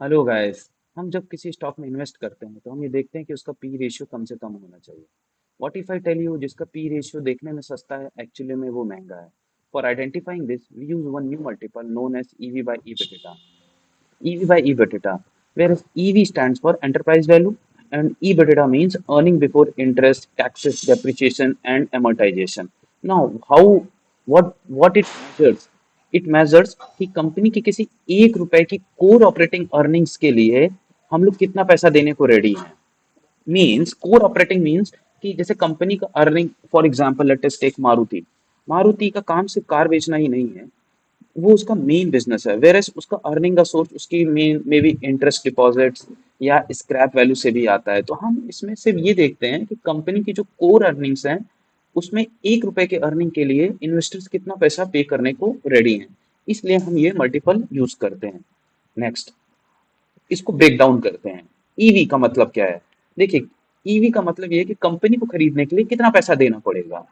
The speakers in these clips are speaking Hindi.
Hello guys. हम जब किसी स्टॉक में इन्वेस्ट करते हैं तो हम ये देखते हैं कि उसका पी रेशियो कम से कम होना चाहिए। What if I tell you जिसका पी रेशियो देखने में सस्ता है एक्चुअली में वो महंगा है। For identifying this we use one new multiple known as EV by EBITDA. EV by EBITDA, whereas EV stands for enterprise value and EBITDA means earning before interest, taxes, depreciation, and amortization. Now, what it measures? It measures कि कंपनी की किसी एक रुपए की कोर ऑपरेटिंग अर्निंग्स के लिए हम लोग कितना पैसा देने को रेडी हैं। मीन्स कोर ऑपरेटिंग मीन्स कि जैसे कंपनी का earning, for example let us take Maruti. Maruti का काम सिर्फ कार बेचना ही नहीं है, वो उसका मेन बिजनेस है। वेर एज उसका अर्निंग का सोर्स उसकी main may be interest deposits या स्क्रैप वैल्यू से भी आता है। तो हम इसमें सिर्फ ये देखते हैं कि कंपनी की जो कोर अर्निंग्स हैं उसमें एक रुपए के अर्निंग के लिए इन्वेस्टर्स कितना पैसा पे करने को रेडी हैं। इसलिए हम ये मल्टीपल यूज करते हैं। नेक्स्ट, इसको ब्रेक डाउन करते हैं। ईवी का मतलब क्या है? देखिए, ईवी का मतलब ये है कि कंपनी को खरीदने के लिए कितना पैसा देना पड़ेगा।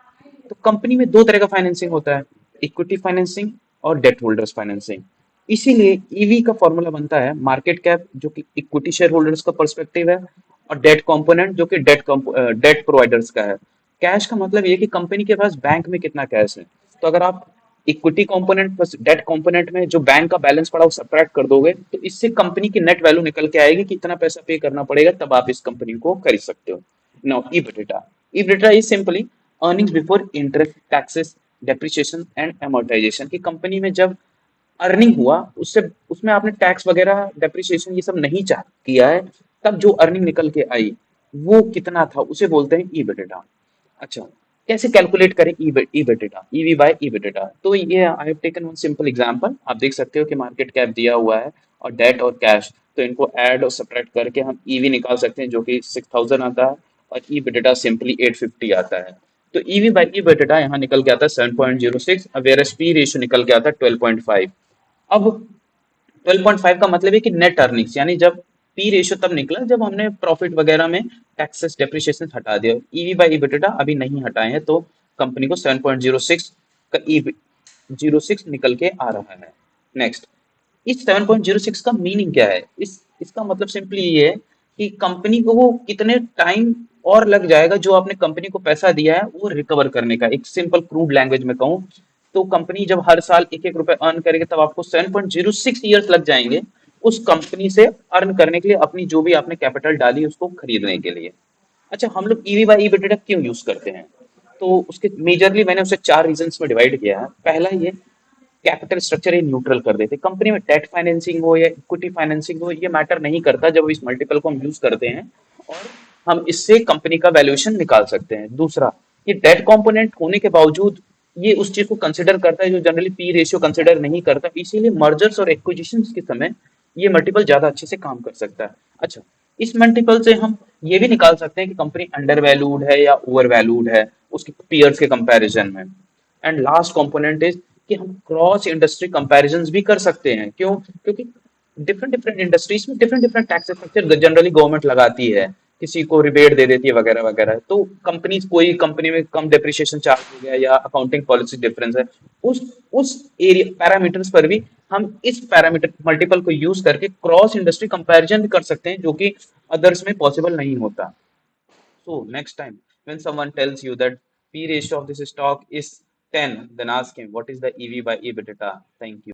तो कंपनी में दो तरह का फाइनेंसिंग होता है, इक्विटी फाइनेंसिंग और डेट होल्डर्स फाइनेंसिंग। इसीलिए ईवी का फॉर्मूला बनता है मार्केट कैप जो कि इक्विटी शेयर होल्डर्स का पर्सपेक्टिव है, और डेट कंपोनेंट जो कि डेट प्रोवाइडर्स का है। कैश का मतलब ये कि कंपनी के पास बैंक में कितना कैश है। तो अगर आप equity component plus debt component में जो बैंक का बैलेंस पड़ा वो सब्ट्रैक्ट कर दोगे तो इससे कंपनी की नेट वैल्यू निकल के आएगी कि इतना पैसा पे करना पड़ेगा तब आप इस कंपनी को खरीद सकते हो। Now EBITDA, EBITDA is simply earnings before interest, taxes, depreciation and amortization। की कंपनी में जब अर्निंग हुआ उससे उसमें आपने टैक्स वगैरह डेप्रिसिएशन ये सब नहीं चाह किया है, तब जो अर्निंग निकल के आई वो कितना था उसे बोलते हैं EBITDA। अच्छा, कैसे कैलकुलेट करें EBITDA, ईवी बाय EBITDA? तो ये I have taken one simple example. आप देख सकते हो कि मार्केट कैप दिया हुआ है और डेट और कैश, तो इनको ऐड और सब्ट्रैक्ट करके हम ईवी निकाल सकते हैं जो कि 6000 आता है, और EBITDA सिंपली 850 आता है। तो ईवी बाय EBITDA यहाँ निकल के आता है 7.06, वेयर पी रेशियो निकल के आता है 12.5। अब 12.5 का मतलब है कि नेट अर्निंग्स, यानी जब पी रेशियो तब निकला जब हमने प्रॉफिट वगैरह में टैक्सेस डेप्रिसिएशन हटा दिया। ईवी बाई EBITDA अभी नहीं हटाए हैं तो कंपनी को 7.06 का ईवी 06 निकल के आ रहा है। नेक्स्ट, इस 7.06 का मीनिंग क्या है? इस इसका मतलब सिंपली ये है कि कंपनी को वो कितने टाइम और लग जाएगा जो आपने कंपनी को पैसा दिया है वो रिकवर करने का। एक सिंपल क्रूड लैंग्वेज में कहूँ तो कंपनी जब हर साल एक एक रुपए अर्न करेगी तब आपको 7.06 ईयर्स लग जाएंगे उस कंपनी से अर्न करने के लिए, अपनी जो भी आपने कैपिटल डाली उसको खरीदने के लिए। अच्छा, हम लोग ईवी बाई EBITDA क्यों यूज करते हैं? तो उसके मेजरली मैंने उसे चार रीजंस में डिवाइड किया है। पहला, ये कैपिटल स्ट्रक्चर ही न्यूट्रल कर देते। कंपनी में डेट फाइनेंसिंग हो या इक्विटी फाइनेंसिंग हो ये मैटर नहीं करता जब इस मल्टीपल को हम यूज करते हैं, और हम इससे कंपनी का वैल्यूएशन निकाल सकते हैं। दूसरा, ये डेट कंपोनेंट होने के बावजूद ये उस चीज को कंसिडर करता है जो जनरली पी रेशियो कंसिडर नहीं करता, इसीलिए मर्जर्स और एक्विजिशंस के समय ये मल्टीपल ज्यादा अच्छे से काम कर सकता है। अच्छा, इस मल्टीपल से हम ये भी निकाल सकते हैं कि कंपनी अंडर वैल्यूड है या ओवर वैल्यूड है उसके पीयर्स के कंपैरिजन में। एंड लास्ट कंपोनेंट इज कि हम क्रॉस इंडस्ट्री कंपैरिजंस भी कर सकते हैं। क्यों? क्योंकि डिफरेंट डिफरेंट इंडस्ट्रीज में different different tax structure generally government लगाती है, किसी को रिबेट दे देती है वगैरह वगैरह। तो कंपनी, कोई कंपनी में कम डेप्रिसिएशन चार्ज हो गया या अकाउंटिंग पॉलिसी डिफरेंस है, उस उस एरिया पैरामीटर्स पर भी हम इस पैरामीटर मल्टीपल को यूज करके क्रॉस इंडस्ट्री कंपैरिजन भी कर सकते हैं जो कि अदर्स में पॉसिबल नहीं होता। So next time when someone tells you that P ratio of this stock is 10, then ask him what is the EV by EBITDA. Thank you.